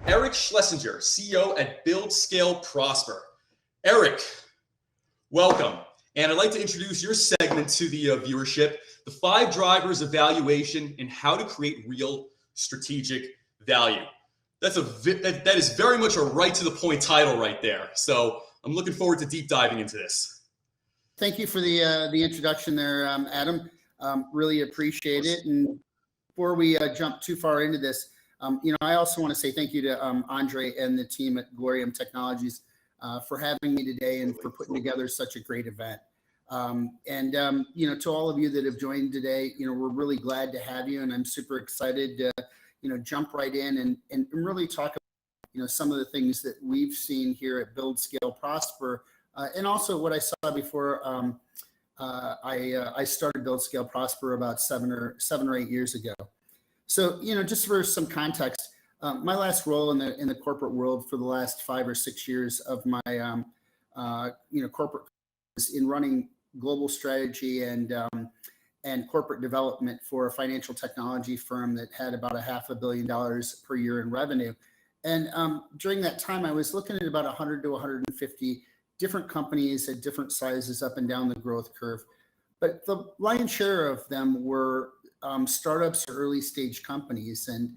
Erik Schlesinger, CEO at Build, Scale, Prosper. Erik, welcome. And I'd like to introduce your segment to the viewership, the 5 drivers of valuation and how to create real strategic value. That is very much a right to the point title right there. So I'm looking forward to deep diving into this. Thank you for the introduction there, Adam. Really appreciate it. And before we jump too far into this, I also want to say thank you to Andre and the team at Glorium Technologies for having me today and for putting together such a great event. To all of you that have joined today, we're really glad to have you, and I'm super excited to, jump right in and really talk about, some of the things that we've seen here at Build, Scale, Prosper, and also what I saw before I started Build, Scale, Prosper about 7 or 8 years ago. So, just for some context, my last role in the corporate world for the last 5 or 6 years of my, corporate is in running global strategy and corporate development for a financial technology firm that had about $500 million per year in revenue. And during that time, I was looking at about 100 to 150 different companies at different sizes up and down the growth curve. But the lion's share of them were startups or early stage companies. And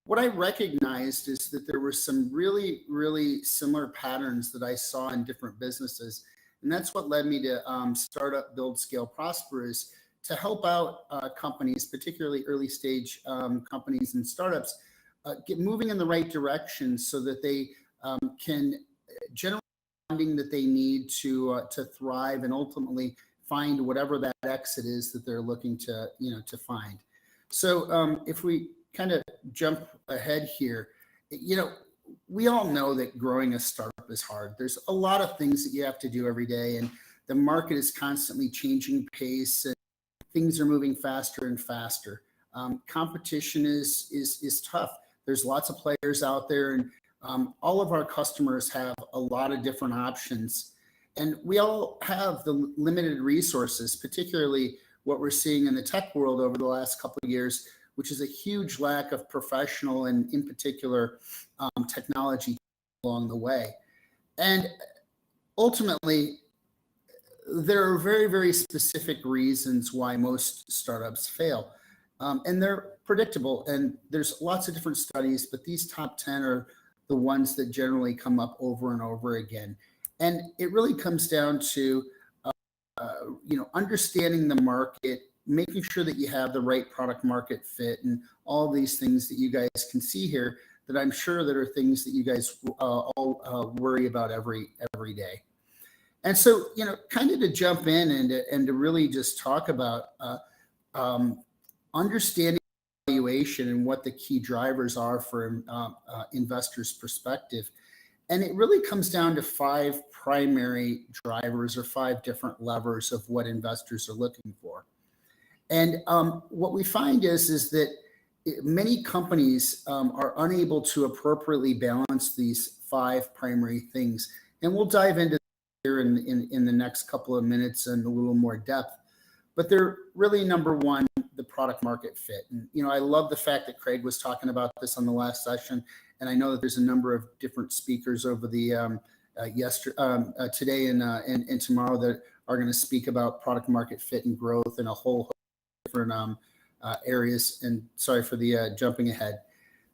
what I recognized is that there were some really, really similar patterns that I saw in different businesses. And that's what led me to start up Build, Scale, Prosper, is to help out companies, particularly early stage companies and startups, get moving in the right direction so that they can generate funding that they need to thrive and ultimately find whatever that exit is that they're looking to find. So if we kind of jump ahead here, we all know that growing a startup is hard. There's a lot of things that you have to do every day, and the market is constantly changing pace, and things are moving faster and faster. Competition is tough. There's lots of players out there, and all of our customers have a lot of different options. And we all have the limited resources, particularly what we're seeing in the tech world over the last couple of years, which is a huge lack of professional and in particular technology along the way. And ultimately, there are very, very specific reasons why most startups fail. And they're predictable, and there's lots of different studies, but these top 10 are the ones that generally come up over and over again. And it really comes down to, understanding the market, making sure that you have the right product market fit, and all these things that you guys can see here that I'm sure that are things that you guys all worry about every day. And so, kind of to jump in and to really just talk about understanding valuation and what the key drivers are for investors' perspective. And it really comes down to 5 primary drivers or 5 different levers of what investors are looking for. And what we find is that many companies are unable to appropriately balance these 5 primary things. And we'll dive into here in the next couple of minutes in a little more depth. But they're really, number one, the product market fit. And, I love the fact that Craig was talking about this on the last session. And I know that there's a number of different speakers over the today and tomorrow that are going to speak about product market fit and growth in a whole different areas. And sorry for the jumping ahead.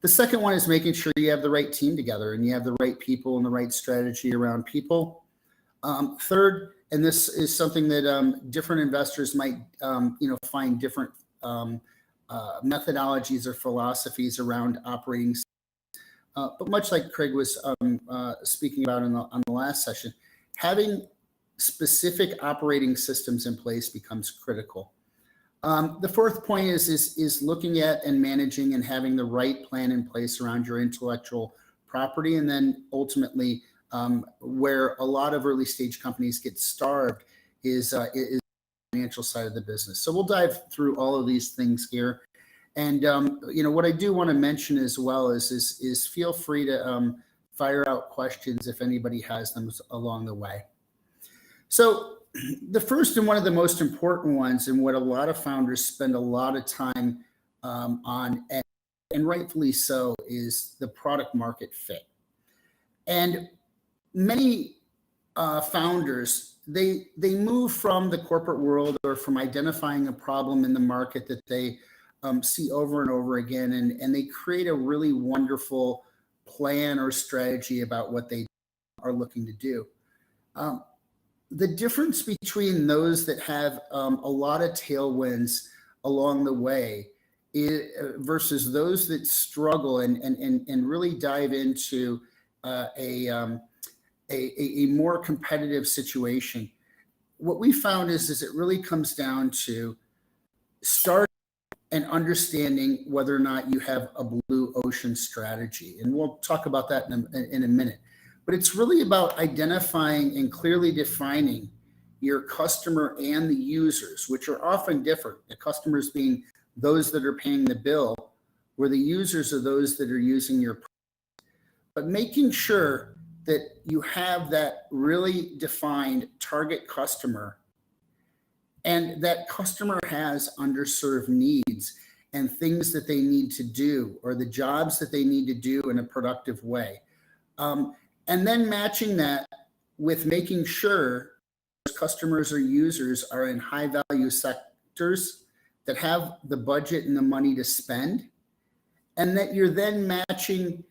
The second one is making sure you have the right team together and you have the right people and the right strategy around people. Third, and this is something that different investors might find different methodologies or philosophies around operating. But much like Craig was speaking about on the last session, having specific operating systems in place becomes critical. The fourth point is looking at and managing and having the right plan in place around your intellectual property. And then ultimately, where a lot of early stage companies get starved is the financial side of the business. So we'll dive through all of these things here. And what I do want to mention as well is feel free to fire out questions if anybody has them along the way. So the first and one of the most important ones, and what a lot of founders spend a lot of time on, and rightfully so, is the product market fit. And many founders, they move from the corporate world or from identifying a problem in the market that they see over and over again, and they create a really wonderful plan or strategy about what they are looking to do. The difference between those that have a lot of tailwinds along the way versus those that struggle and really dive into a more competitive situation, what we found is it really comes down to start and understanding whether or not you have a blue ocean strategy. And we'll talk about that in a minute. But it's really about identifying and clearly defining your customer and the users, which are often different. The customers being those that are paying the bill, where the users are those that are using your product. But making sure that you have that really defined target customer, and that customer has underserved needs and things that they need to do, or the jobs that they need to do in a productive way. And then matching that with making sure customers or users are in high value sectors that have the budget and the money to spend, and that you're then matching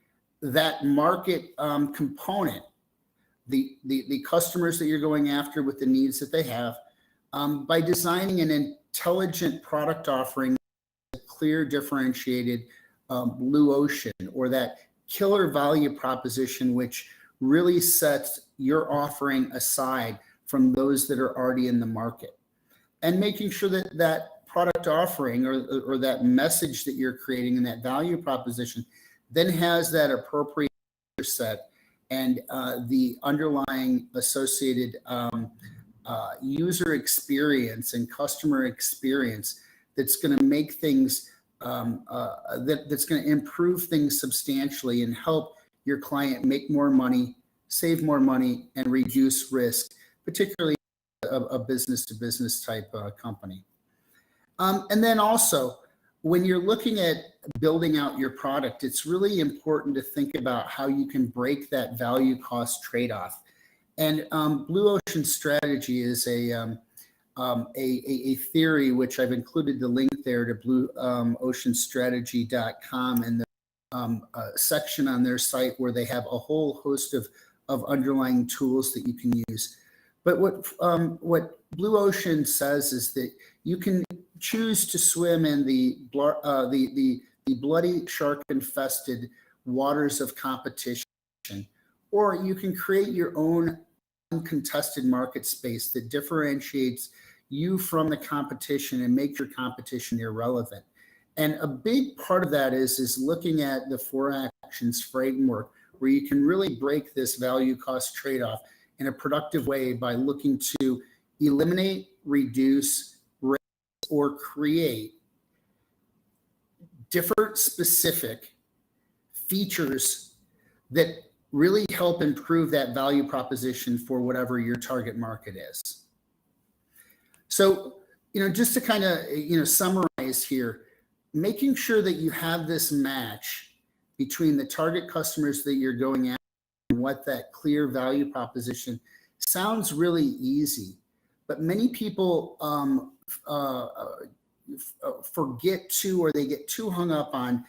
that market component, the customers that you're going after with the needs that they have, by designing an intelligent product offering, a clear differentiated blue ocean, or that killer value proposition, which really sets your offering aside from those that are already in the market. And making sure that that product offering or that message that you're creating and that value proposition then has that appropriate set and the underlying associated user experience and customer experience that's going to make things that's going to improve things substantially and help your client make more money, save more money, and reduce risk, particularly a business-to-business type company. And then also, when you're looking at building out your product, it's really important to think about how you can break that value cost trade-off. And Blue Ocean strategy is a theory, which I've included the link there to blueoceanstrategy.com and the section on their site where they have a whole host of underlying tools that you can use. But what Blue Ocean says is that you can choose to swim in the bloody shark-infested waters of competition, or you can create your own uncontested market space that differentiates you from the competition and make your competition irrelevant. And a big part of that is looking at the 4 actions framework, where you can really break this value cost trade-off in a productive way by looking to eliminate, reduce, risk, or create different specific features that really help improve that value proposition for whatever your target market is. So, just to kind of, summarize here, making sure that you have this match between the target customers that you're going after and what that clear value proposition sounds really easy, but many people forget to, or they get too hung up on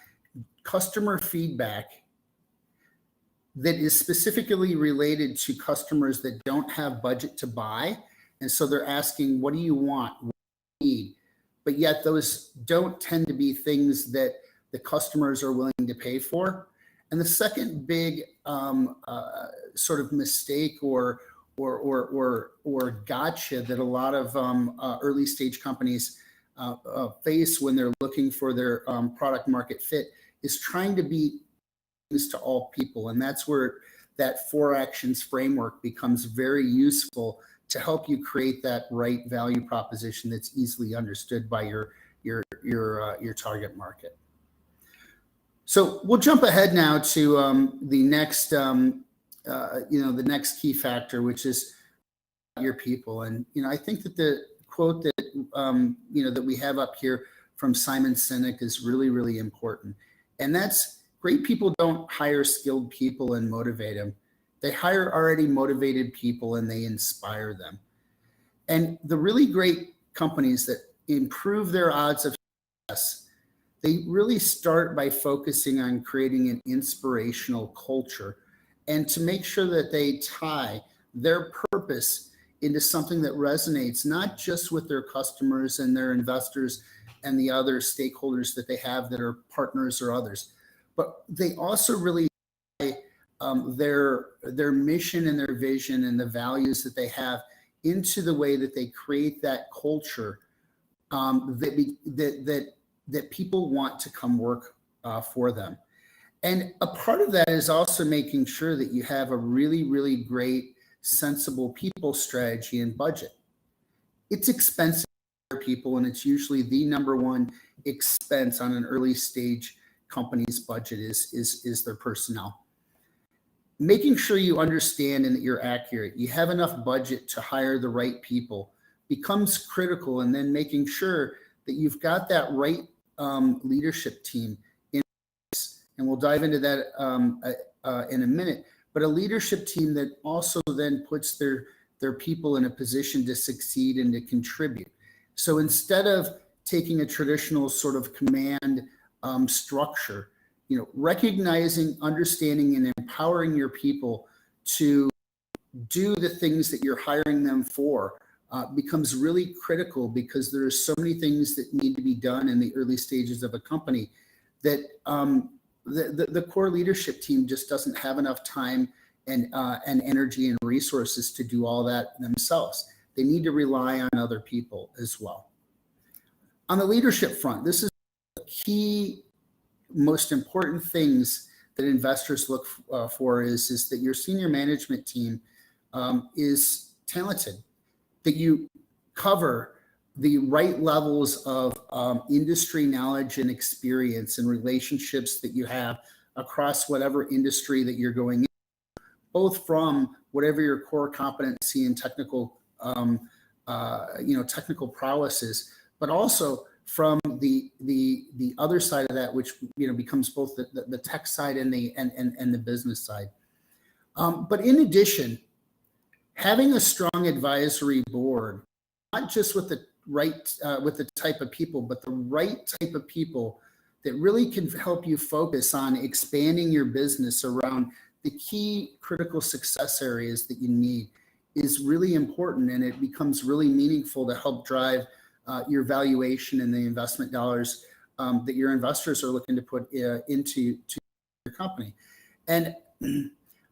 customer feedback that is specifically related to customers that don't have budget to buy. And so they're asking, what do you want? What do you need? But yet those don't tend to be things that the customers are willing to pay for. And the second big sort of mistake or gotcha that a lot of early stage companies face when they're looking for their product market fit is trying to be to all people. And that's where that 4 actions framework becomes very useful to help you create that right value proposition that's easily understood by your target market. So we'll jump ahead now to the next the next key factor, which is your people. And I think that the quote that that we have up here from Simon Sinek is really, really important. And that's great. People don't hire skilled people and motivate them. They hire already motivated people and they inspire them. And the really great companies that improve their odds of success, they really start by focusing on creating an inspirational culture and to make sure that they tie their purpose into something that resonates not just with their customers and their investors and the other stakeholders that they have that are partners or others, but they also really their mission and their vision and the values that they have into the way that they create that culture that people want to come work for them. And a part of that is also making sure that you have a really, really great, sensible people strategy and budget. It's expensive for people, and it's usually the number one expense on an early stage company's budget is their personnel. Making sure you understand and that you're accurate, you have enough budget to hire the right people becomes critical, and then making sure that you've got that right leadership team in place. And we'll dive into that in a minute, but a leadership team that also then puts their people in a position to succeed and to contribute. So instead of taking a traditional sort of command structure, recognizing, understanding, and empowering your people to do the things that you're hiring them for becomes really critical, because there are so many things that need to be done in the early stages of a company that the core leadership team just doesn't have enough time and energy and resources to do all that themselves. They need to rely on other people as well. On the leadership front, this is the key, most important things that investors look for is that your senior management team is talented, that you cover the right levels of industry knowledge and experience and relationships that you have across whatever industry that you're going in, both from whatever your core competency and technical technical prowess is, but also from the other side of that, which becomes both the tech side and the business side. But in addition, having a strong advisory board, not just with the right with the type of people, but the right type of people that really can help you focus on expanding your business around the key critical success areas that you need, is really important, and it becomes really meaningful to help drive your valuation and the investment dollars that your investors are looking to put into your company. And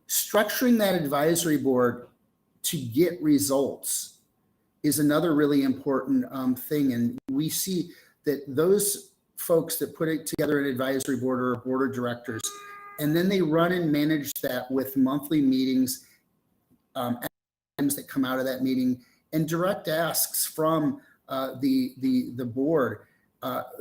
structuring that advisory board to get results is another really important thing. And we see that those folks that put it together an advisory board or a board of directors, and then they run and manage that with monthly meetings, items that come out of that meeting, and direct asks from the board.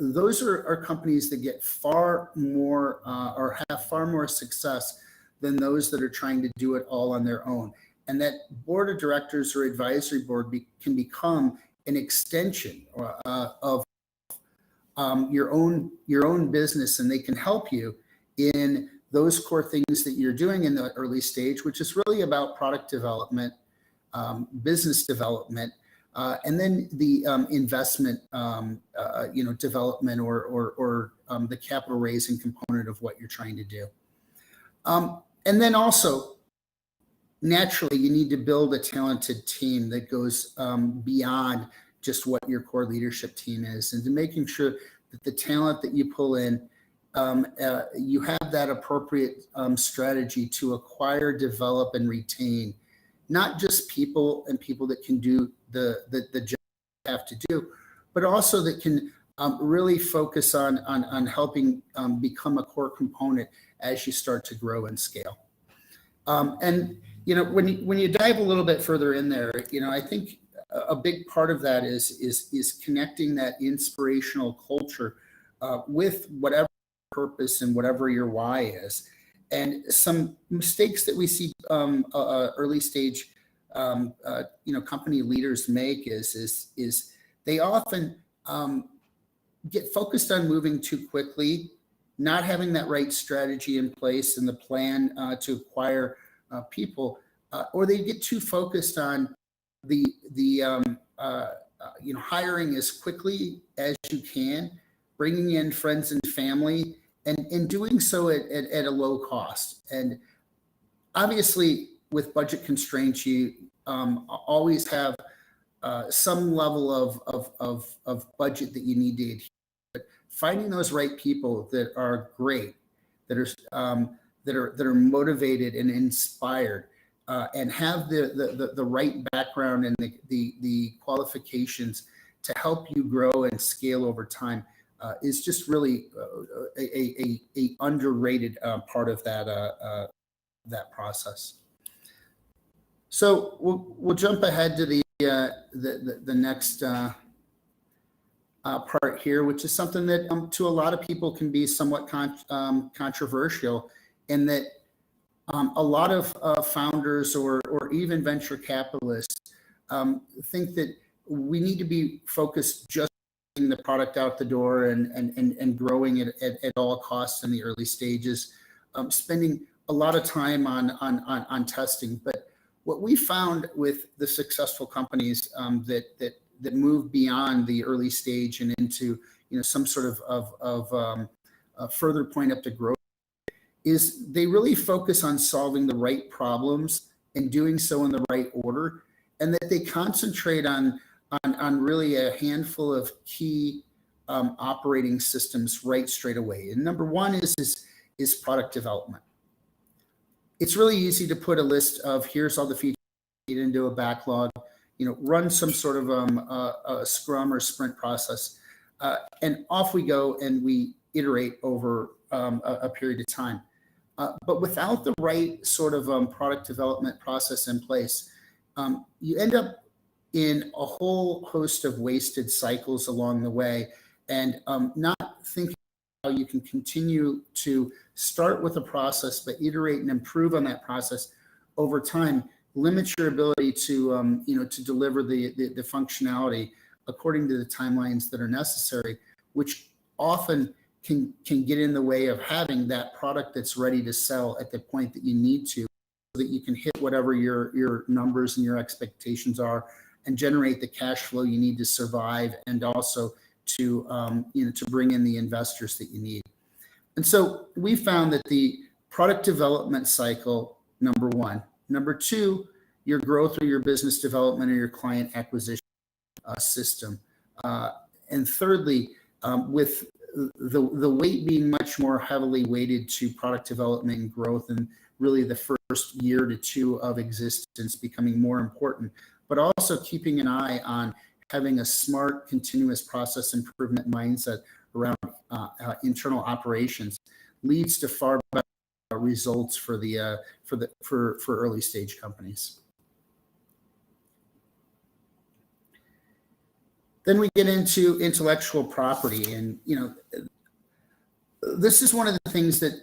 Those are companies that get far more or have far more success than those that are trying to do it all on their own. And that board of directors or advisory board can become an extension of your own business, and they can help you in those core things that you're doing in the early stage, which is really about product development, business development, and then the investment, development or the capital raising component of what you're trying to do. And then also, naturally, you need to build a talented team that goes beyond just what your core leadership team is, and to making sure that the talent that you pull in, you have that appropriate strategy to acquire, develop, and retain not just people that can do the job you have to do, but also that can really focus on helping become a core component as you start to grow and scale. And when you dive a little bit further in there, I think a big part of that is connecting that inspirational culture with whatever purpose and whatever your why is. And some mistakes that we see early stage company leaders make is they often get focused on moving too quickly not having that right strategy in place and the plan to acquire people, or they get too focused on the hiring as quickly as you can, bringing in friends and family, and doing so at a low cost. And obviously, with budget constraints, you always have some level of budget that you need to adhere. But finding those right people that are great, that are motivated and inspired, and have the right background and the qualifications to help you grow and scale over time is just really a underrated part of that process. So we'll jump ahead to the next part here, which is something that to a lot of people can be somewhat controversial, in that a lot of founders or even venture capitalists think that we need to be focused just on getting the product out the door and growing it at all costs in the early stages, spending a lot of time on testing. But what we found with the successful companies that move beyond the early stage and into some sort of further point up to growth is they really focus on solving the right problems and doing so in the right order, and that they concentrate on really a handful of key operating systems right straight away. And number one is product development. It's really easy to put a list of here's all the features into a backlog, run some sort of a Scrum or sprint process, and off we go, and we iterate over a period of time. But without the right sort of product development process in place, you end up in a whole host of wasted cycles along the way, and not thinking how you can continue to start with a process, but iterate and improve on that process over time, limits your ability to to deliver the functionality according to the timelines that are necessary, which often can get in the way of having that product that's ready to sell at the point that you need to, so that you can hit whatever your numbers and your expectations are and generate the cash flow you need to survive, and also to to bring in the investors that you need. And so we found that the product development cycle, number one. Number two, your growth or your business development or your client acquisition system. And thirdly, with the weight being much more heavily weighted to product development and growth, and really the first year to two of existence becoming more important, but also keeping an eye on having a smart, continuous process improvement mindset around internal operations, leads to far better results for early stage companies. Then we get into intellectual property, and this is one of the things that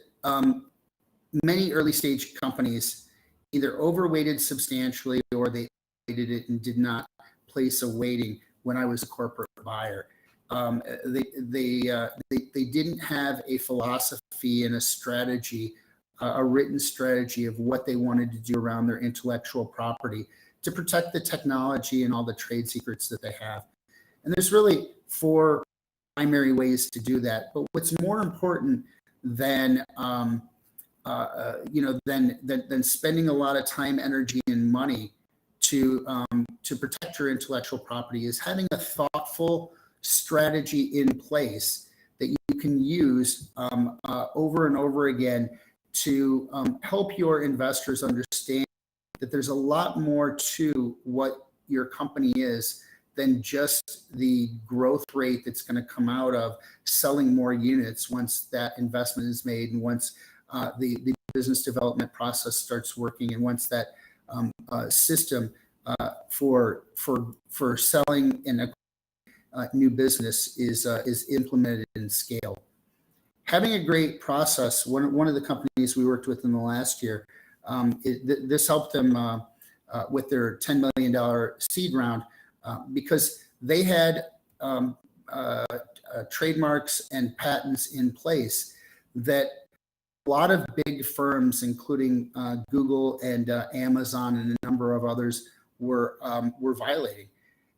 many early stage companies either overweighted substantially, or they weighted it and did not place a weighting when I was a corporate buyer. They didn't have a philosophy and a strategy, a written strategy of what they wanted to do around their intellectual property to protect the technology and all the trade secrets that they have. And there's really four primary ways to do that. But what's more important than than spending a lot of time, energy, and money to protect your intellectual property is having a thoughtful strategy in place that you can use over and over again to help your investors understand that there's a lot more to what your company is than just the growth rate that's going to come out of selling more units once that investment is made, and once the business development process starts working, and once that system for selling and new business is implemented and scaled. Having a great process. One of the companies we worked with in the last year, this helped them with their $10 million seed round, because they had trademarks and patents in place that a lot of big firms, including Google and Amazon and a number of others, were violating.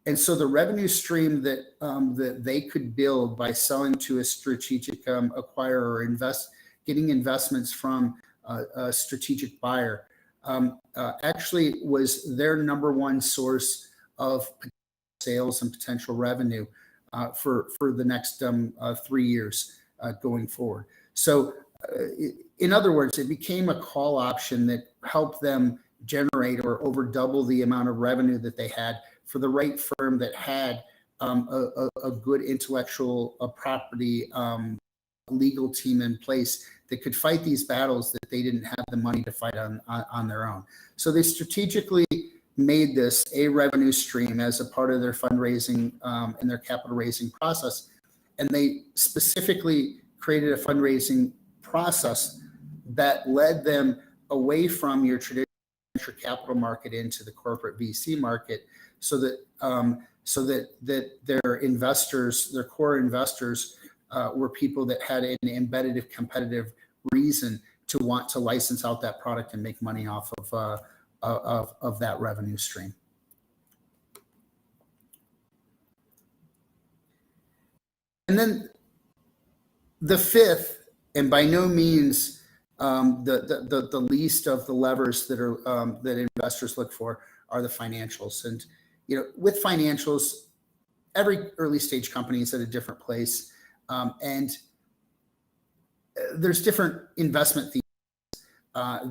And so the revenue stream that they could build by selling to a strategic acquirer or getting investments from a strategic buyer actually was their number one source of sales and potential revenue for the next 3 years going forward. So in other words, it became a call option that helped them generate or over double the amount of revenue that they had for the right firm that had a good intellectual property legal team in place that could fight these battles that they didn't have the money to fight on their own. So they strategically made this a revenue stream as a part of their fundraising and their capital raising process. And they specifically created a fundraising process that led them away from your traditional venture capital market into the corporate VC market, so that their investors, their core investors, were people that had an embedded competitive reason to want to license out that product and make money off of that revenue stream. And then the fifth, and by no means the least of the levers that are that investors look for, are the financials. And with financials, every early stage company is at a different place, and there's different investment themes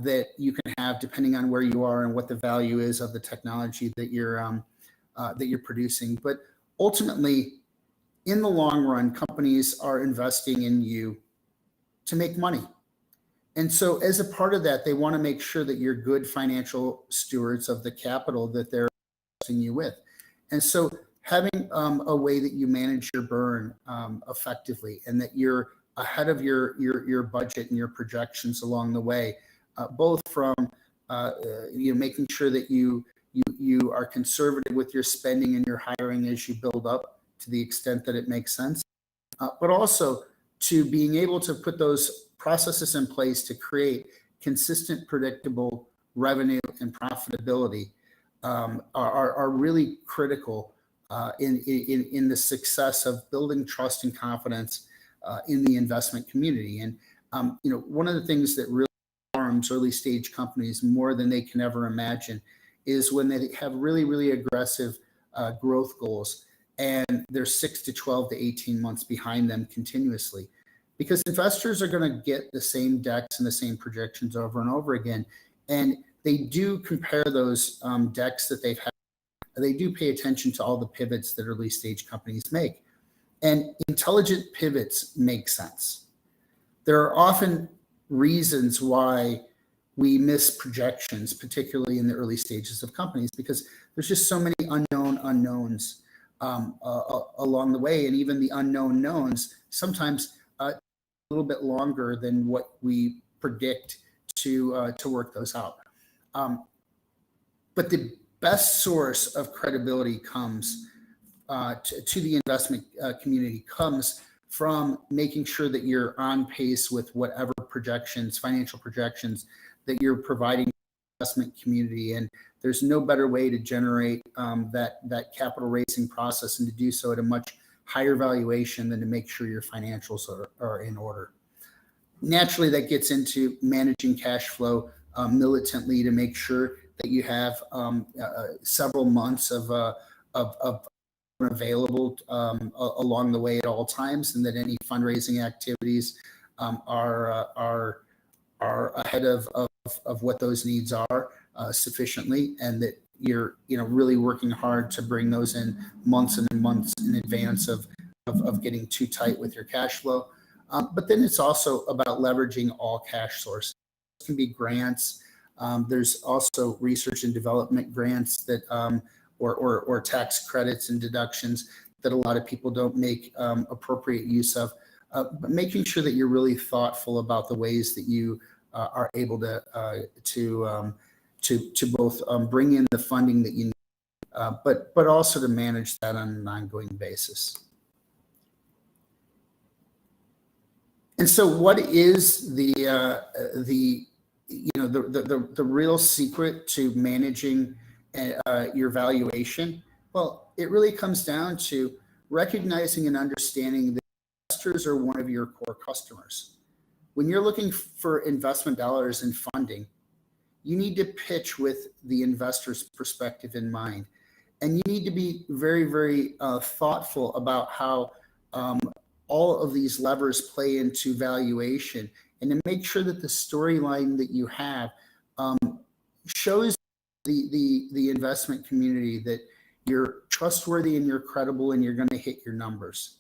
that you can have depending on where you are and what the value is of the technology that you're producing. But ultimately, in the long run, companies are investing in you to make money. And so as a part of that, they want to make sure that you're good financial stewards of the capital that they're investing you with. And so having a way that you manage your burn effectively, and that you're ahead of your budget and your projections along the way, both from making sure that you are conservative with your spending and your hiring as you build up to the extent that it makes sense, but also to being able to put those processes in place to create consistent, predictable revenue and profitability are really critical in the success of building trust and confidence in the investment community. And one of the things that really harms early stage companies more than they can ever imagine is when they have really, really aggressive growth goals and they're 6 to 12 to 18 months behind them continuously, because investors are going to get the same decks and the same projections over and over again. And they do compare those decks that they've had. They do pay attention to all the pivots that early stage companies make. And intelligent pivots make sense. There are often reasons why we miss projections, particularly in the early stages of companies, because there's just so many unknowns along the way. And even the unknown knowns sometimes a little bit longer than what we predict to work those out. But the best source of credibility comes to the investment community comes from making sure that you're on pace with whatever projections, financial projections, that you're providing to the investment community. And there's no better way to generate that capital raising process and to do so at a much higher valuation than to make sure your financials are in order. Naturally, that gets into managing cash flow militantly to make sure that you have several months of available along the way at all times, and that any fundraising activities are ahead of what those needs are sufficiently, and that you're really working hard to bring those in months and months in advance of getting too tight with your cash flow. But then it's also about leveraging all cash sources. It can be grants. There's also research and development grants that or tax credits and deductions that a lot of people don't make appropriate use of. But making sure that you're really thoughtful about the ways that you are able to both bring in the funding that you need, but also to manage that on an ongoing basis. And so what is the real secret to managing your valuation? Well, it really comes down to recognizing and understanding that investors are one of your core customers. When you're looking for investment dollars and funding, you need to pitch with the investor's perspective in mind. And you need to be very, very thoughtful about how all of these levers play into valuation, and to make sure that the storyline that you have shows the investment community that you're trustworthy and you're credible and you're going to hit your numbers,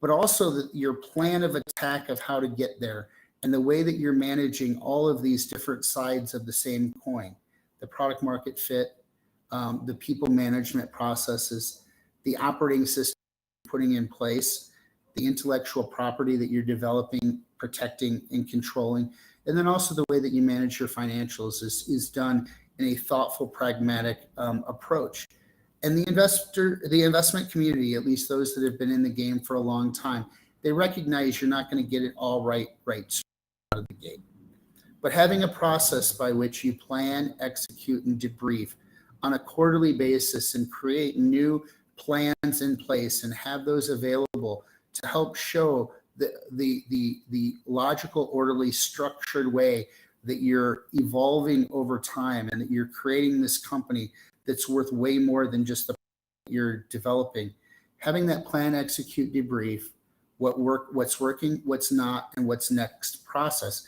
but also that your plan of attack of how to get there and the way that you're managing all of these different sides of the same coin, the product market fit, the people management processes, the operating system you're putting in place, the intellectual property that you're developing, protecting, and controlling, and then also the way that you manage your financials is done in a thoughtful, pragmatic approach. And the investment community, at least those that have been in the game for a long time, they recognize you're not going to get it all right out of the gate. But having a process by which you plan, execute, and debrief on a quarterly basis and create new plans in place and have those available to help show the logical, orderly, structured way that you're evolving over time and that you're creating this company that's worth way more than just the you're developing. Having that plan, execute, debrief, what's working, what's not, and what's next process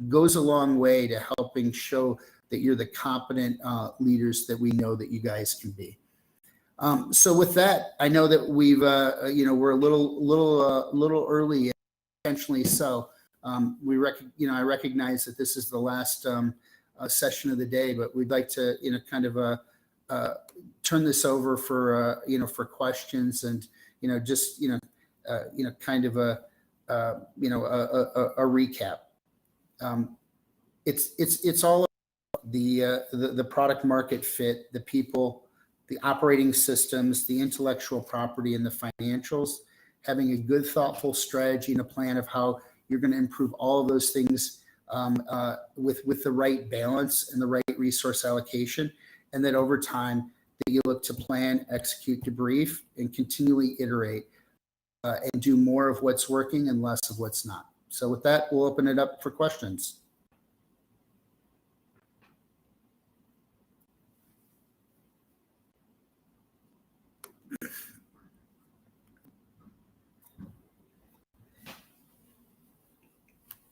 goes a long way to helping show that you're the competent leaders that we know that you guys can be. So with that, I know that we're a little early, intentionally so. I recognize that this is the last session of the day, but we'd like to turn this over for questions and a recap. It's all about the product market fit, the people, the operating systems, the intellectual property, and the financials. Having a good, thoughtful strategy and a plan of how you're going to improve all of those things with the right balance and the right resource allocation, and that over time that you look to plan, execute, debrief, and continually iterate and do more of what's working and less of what's not. So with that, we'll open it up for questions.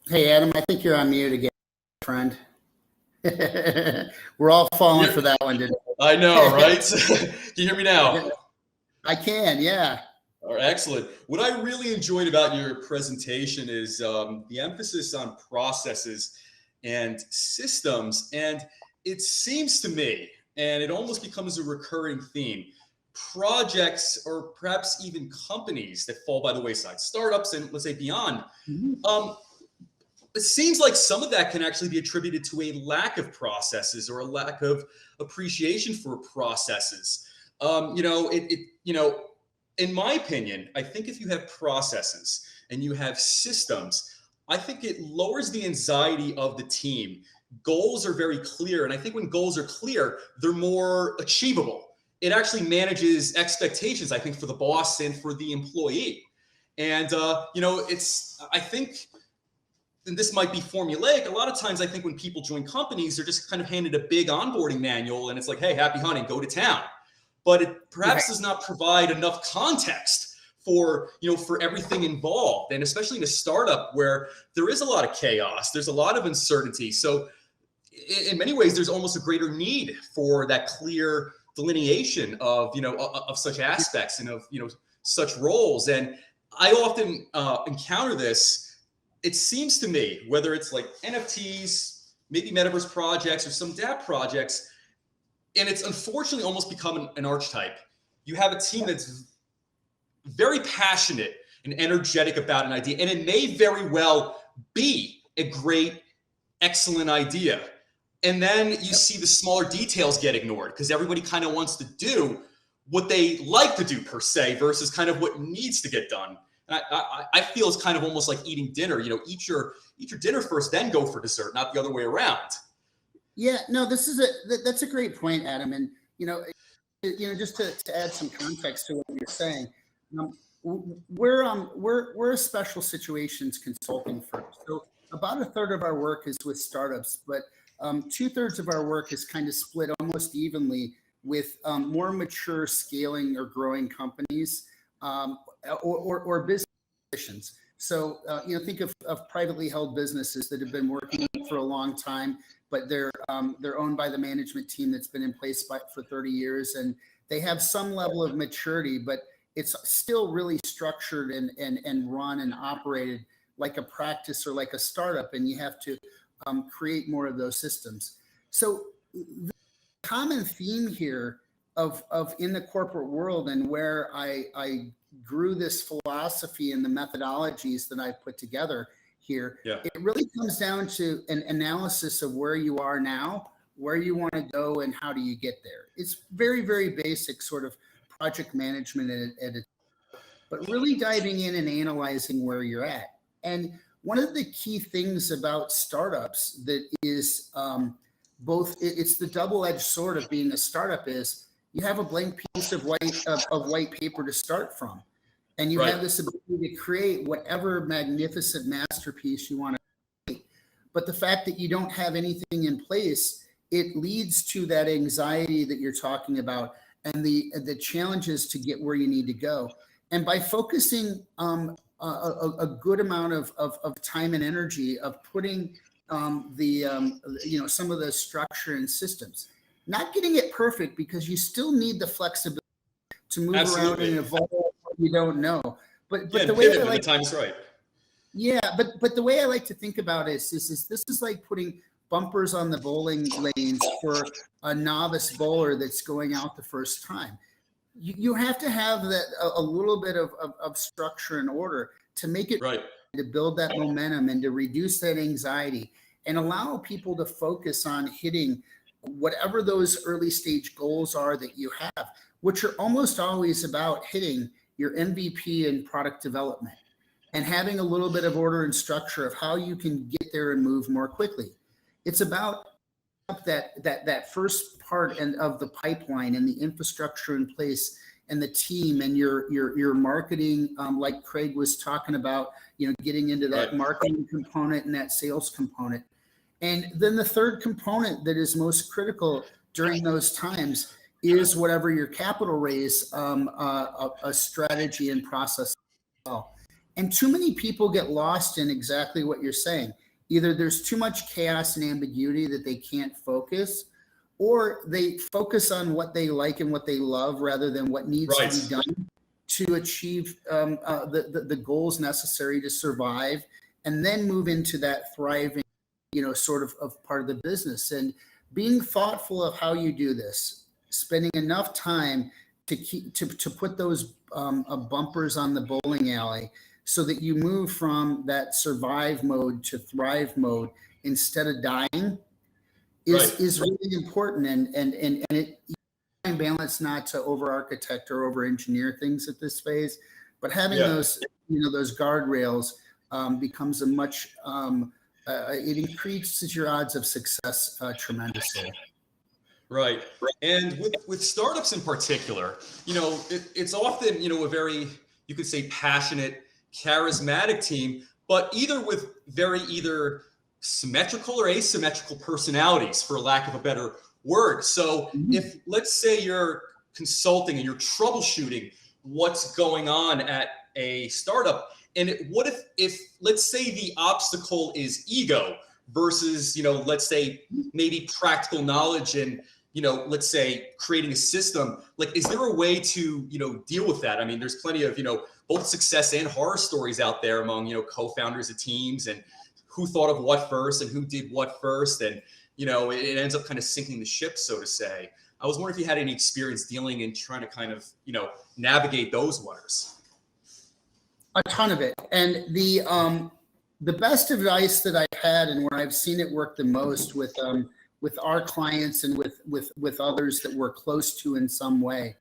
Hey, Adam, I think you're on mute again, friend. We're all falling for that one, didn't we? I know, right? Can you hear me now? I can, yeah. All right, excellent. What I really enjoyed about your presentation is the emphasis on processes and systems. And it seems to me, and it almost becomes a recurring theme, projects or perhaps even companies that fall by the wayside, startups and let's say beyond, it seems like some of that can actually be attributed to a lack of processes or a lack of appreciation for processes. In my opinion, I think if you have processes and you have systems, I think it lowers the anxiety of the team. Goals are very clear. And I think when goals are clear, they're more achievable. It actually manages expectations, I think, for the boss and for the employee. And, I think, and this might be formulaic, a lot of times I think when people join companies, they're just kind of handed a big onboarding manual and it's like, hey, happy hunting, go to town. But it perhaps does not provide enough context for everything involved. And especially in a startup where there is a lot of chaos, there's a lot of uncertainty. So in many ways, there's almost a greater need for that clear delineation of such aspects and of such roles. And I often encounter this. It seems to me, whether it's like NFTs, maybe metaverse projects or some DApp projects, and it's unfortunately almost become an archetype. You have a team that's very passionate and energetic about an idea, and it may very well be a great, excellent idea. And then you see the smaller details get ignored because everybody kind of wants to do what they like to do per se versus kind of what needs to get done. And I feel it's kind of almost like eating dinner. Eat your dinner first, then go for dessert, not the other way around. Yeah, no, that's a great point, Adam. And just to add some context to what you're saying, we're a special situations consulting firm. So about a third of our work is with startups, but 2/3 of our work is kind of split almost evenly with more mature scaling or growing companies, or business. So think of privately held businesses that have been working for a long time, but they're owned by the management team that's been in place for 30 years, and they have some level of maturity, but it's still really structured and run and operated like a practice or like a startup, and you have to create more of those systems. So the common theme here of in the corporate world, and where I grew this philosophy and the methodologies that I put together here, it really comes down to an analysis of where you are now, where you want to go, and how do you get there. It's very, very basic sort of project management but really diving in and analyzing where you're at. And one of the key things about startups that is it's the double-edged sword of being a startup is you have a blank piece of white paper to start from. And you have this ability to create whatever magnificent masterpiece you want to create. But the fact that you don't have anything in place, it leads to that anxiety that you're talking about and the challenges to get where you need to go. And by focusing a good amount of time and energy of putting some of the structure and systems, not getting it perfect, because you still need the flexibility to move around and evolve what you don't know. But the way I like, the time's right. Yeah, but the way I like to think about it is this is like putting bumpers on the bowling lanes for a novice bowler that's going out the first time. You have to have that a little bit of structure and order to make it right, to build that momentum and to reduce that anxiety and allow people to focus on hitting whatever those early stage goals are that you have, which are almost always about hitting your MVP and product development and having a little bit of order and structure of how you can get there and move more quickly. It's about that first part of the pipeline and the infrastructure in place and the team and your marketing, like Craig was talking about, getting into that marketing component and that sales component. And then the third component that is most critical during those times is whatever your capital raise, a strategy and process. And too many people get lost in exactly what you're saying. Either there's too much chaos and ambiguity that they can't focus, or they focus on what they like and what they love rather than what needs to be done to achieve the goals necessary to survive and then move into that thriving, sort of part of the business. And being thoughtful of how you do this, spending enough time to put those bumpers on the bowling alley so that you move from that survive mode to thrive mode instead of dying is really important. And it balance not to over architect or over engineer things at this phase, but having those guardrails becomes a much it increases your odds of success tremendously. Right. And with startups in particular, it's often, a very, you could say, passionate, charismatic team, but either symmetrical or asymmetrical personalities, for lack of a better word. So if, let's say, you're consulting and you're troubleshooting what's going on at a startup, and what if let's say the obstacle is ego versus, let's say maybe practical knowledge and, let's say creating a system, like, is there a way to, deal with that? I mean, there's plenty of, both success and horror stories out there among, co-founders of teams and who thought of what first and who did what first. And, it ends up kind of sinking the ship, so to say. I was wondering if you had any experience dealing and trying to kind of, navigate those waters. A ton of it. And the best advice that I've had and where I've seen it work the most with our clients and with others that we're close to in some way,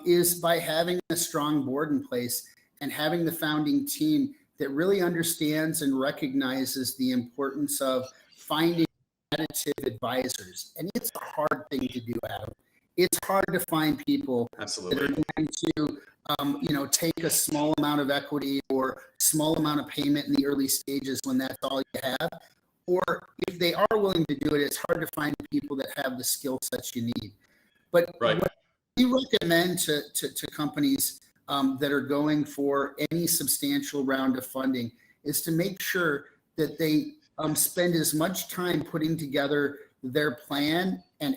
is by having a strong board in place and having the founding team that really understands and recognizes the importance of finding additive advisors. And it's a hard thing to do, Adam. It's hard to find people Absolutely. that are going to take a small amount of equity or small amount of payment in the early stages when that's all you have. Or if they are willing to do it, it's hard to find people that have the skill sets you need. But what we recommend to companies that are going for any substantial round of funding is to make sure that they spend as much time putting together their plan and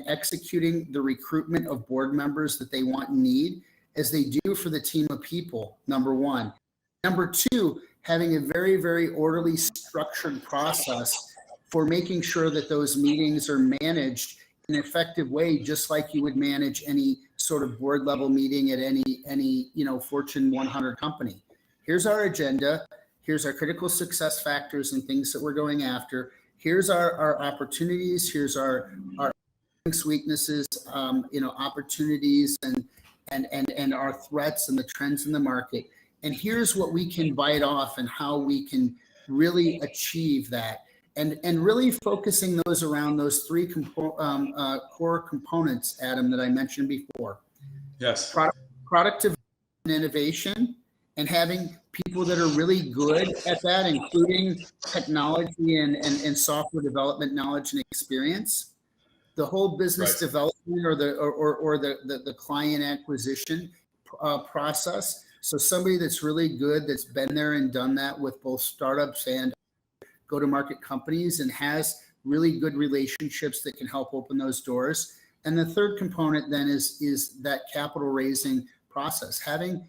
executing the recruitment of board members that they want and need as they do for the team of people, number one. Number two, having a very, very orderly, structured process for making sure that those meetings are managed in an effective way, just like you would manage any sort of board level meeting at any Fortune 100 company. Here's our agenda. Here's our critical success factors and things that we're going after. Here's our opportunities. Here's our weaknesses, opportunities and our threats and the trends in the market. And here's what we can bite off and how we can really achieve that. And really focusing those around those three core components, Adam, that I mentioned before. Yes. Product development and innovation, and having people that are really good at that, including technology and software development knowledge and experience. The whole business development or the client acquisition process. So somebody that's really good, that's been there and done that with both startups and go-to-market companies and has really good relationships that can help open those doors. And the third component then is that capital raising process, having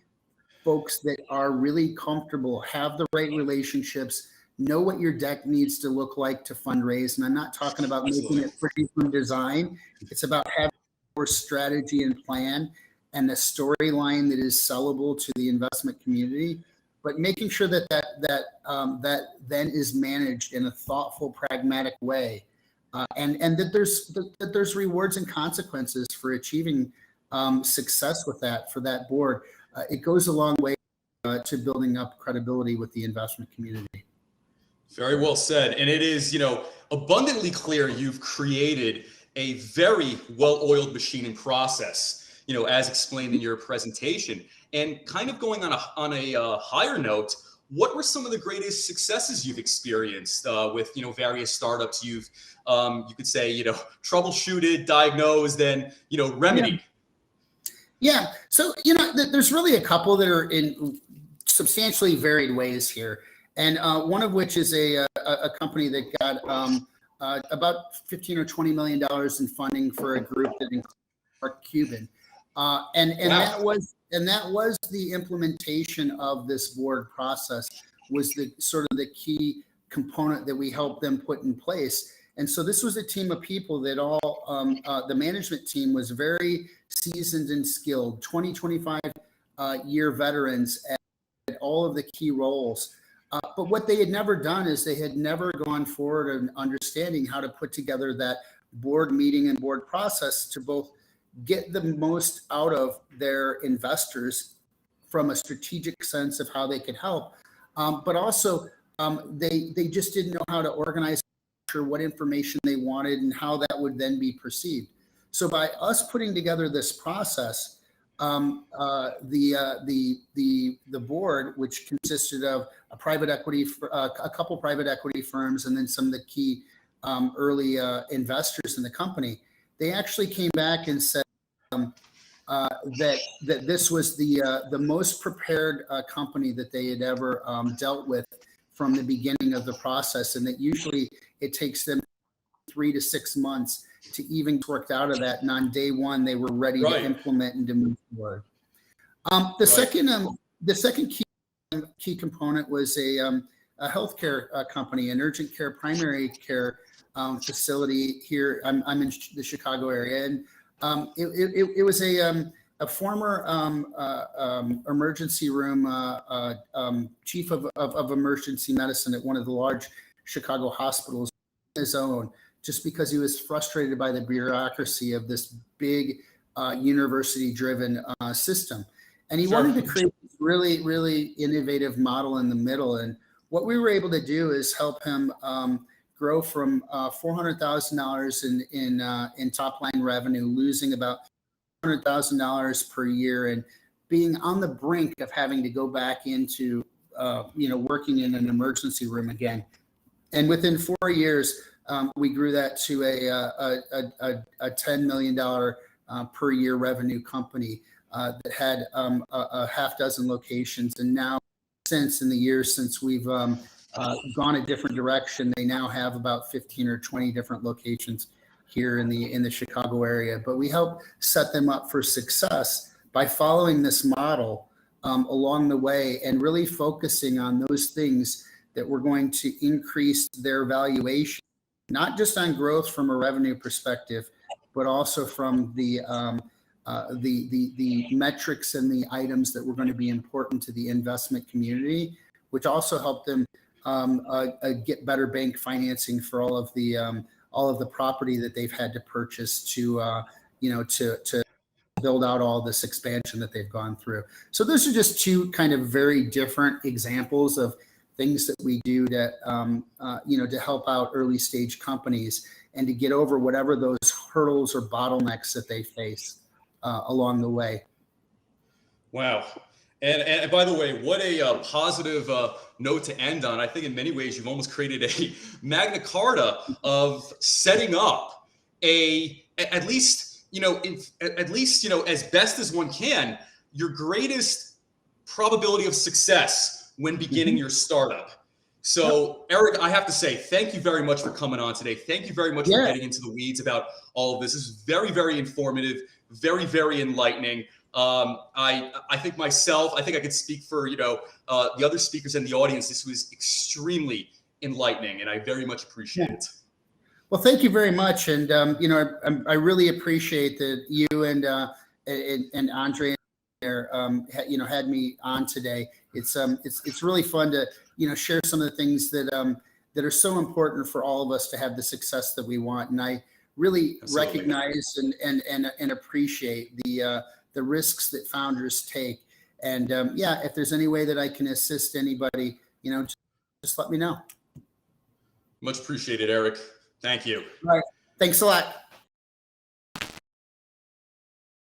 folks that are really comfortable, have the right relationships, know what your deck needs to look like to fundraise. And I'm not talking about making it pretty from design. It's about having more strategy and plan and the storyline that is sellable to the investment community, but making sure that then is managed in a thoughtful, pragmatic way, and that there's rewards and consequences for achieving success with that for that board. It goes a long way to building up credibility with the investment community. Very well said. And it is, abundantly clear you've created a very well-oiled machine and process, as explained in your presentation. And kind of going on a higher note, what were some of the greatest successes you've experienced with, various startups you've, you could say, troubleshooted, diagnosed, and, remedied? Yeah. So, there's really a couple that are in substantially varied ways here. And one of which is a company that got about $15 or $20 million in funding for a group that includes Mark Cuban. That was the implementation of this board process, was the sort of the key component that we helped them put in place. And so this was a team of people that all, the management team was very seasoned and skilled, 25 year veterans at all of the key roles. But what they had never done is they had never gone forward in understanding how to put together that board meeting and board process to both get the most out of their investors from a strategic sense of how they could help. But also they just didn't know how to organize what information they wanted and how that would then be perceived. So by us putting together this process, the board, which consisted of a couple private equity firms, and then some of the key early investors in the company, they actually came back and said that this was the most prepared company that they had ever dealt with from the beginning of the process, and that usually it takes them 3 to 6 months to even work out of that. And on day one, they were ready to implement and to move forward. The second key component was a healthcare company, an urgent care, primary care facility here. I'm in the Chicago area, and it was a former emergency room chief of emergency medicine at one of the large Chicago hospitals on his own, just because he was frustrated by the bureaucracy of this big university-driven system. And he Sure. wanted to create this really, really innovative model in the middle. And what we were able to do is help him grow from $400,000 in top line revenue, losing about $100,000 per year, and being on the brink of having to go back into working in an emergency room again. And within 4 years, we grew that to a $10 million per year revenue company that had a half dozen locations. And now, since in the years since we've gone a different direction, they now have about 15 or 20 different locations here in the Chicago area. But we help set them up for success by following this model along the way and really focusing on those things that we're going to increase their valuation, not just on growth from a revenue perspective, but also from the metrics and the items that were going to be important to the investment community, which also help them get better bank financing for all of the property that they've had to purchase to build out all this expansion that they've gone through. So those are just two kind of very different examples of things that we do that to help out early stage companies and to get over whatever those hurdles or bottlenecks that they face along the way. Wow. And by the way, what a positive note to end on. I think in many ways you've almost created a Magna Carta of setting up at least as best as one can, your greatest probability of success when beginning your startup. So Erik, I have to say, thank you very much for coming on today. Thank you very much for getting into the weeds about all of this. This is very, very informative, very, very enlightening. I think I could speak for, the other speakers in the audience. This was extremely enlightening and I very much appreciate it. Well, thank you very much. And, I really appreciate that you and Andre had me on today. It's really fun to, share some of the things that are so important for all of us to have the success that we want. And I really recognize and appreciate the risks that founders take. And if there's any way that I can assist anybody, just let me know. Much appreciated, Erik. Thank you. All right. Thanks a lot.